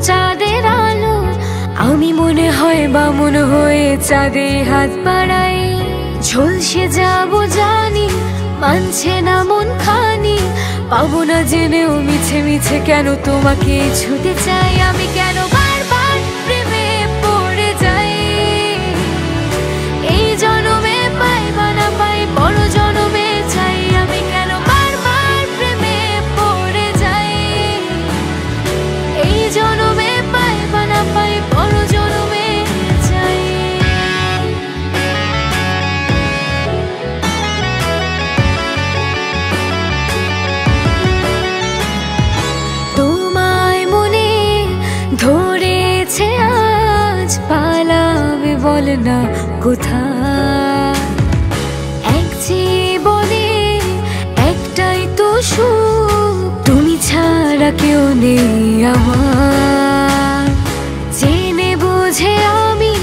চাঁদের আলো, আমি মনে হয় বামুন হয়ে চাঁদে হাত বাড়াই। ঝলসে যাবো জানি, মানছে না মন খানি, পাবো না জেনেও মিছে মিছে কেন তোমাকে ছুতে চাই। আমি কেন বারবার প্রেমে পড়ে যাই, এই জনমে পাই বা না পাই বড় জনমে চাই। আমি কেন বারবার প্রেমে পড়ে যাই, এই জনমে পাই বা না পাই বড় জনমে চাই। তোমায় মনে ধরেছে আজ, পালাবে বল না কোথায়। এক জীবনে একটাই তো সুখ, তুমি ছাড়া কেউ নেই আমার। জেনে বুঝে আমি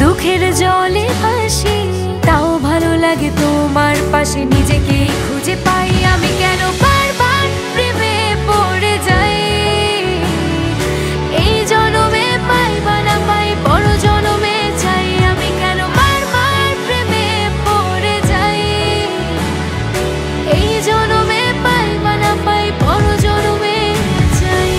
দুঃখের জলে ভাসি, তাও ভালো লাগে তোমার পাশে নিজেকে খুঁজে পাই। আমি কেন বারবার প্রেমে পড়ে যাই, এই জনমে পাই বা না পাই বড় জনমে চাই। আমি কেন বারবার প্রেমে পড়ে যাই, এই জনমে পাই বা না পাই বড় জনমে চাই।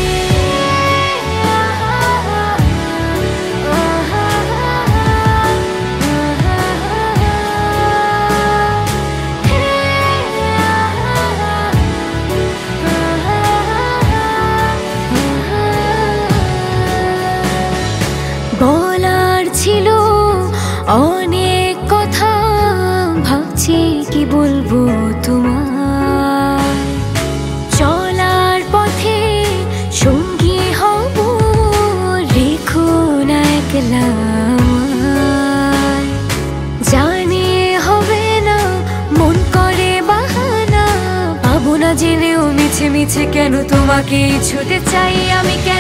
বলার ছিল অনেক কথা, ভাবছি কি বলবো তোমার। চলার পথে সঙ্গী হব, রেখো না একলা আমায়। জানি হবে না মন করে বাহানা, পাবো না জেনেও মিছে মিছে কেন তোমাকে ছুতে চাই। আমি কেন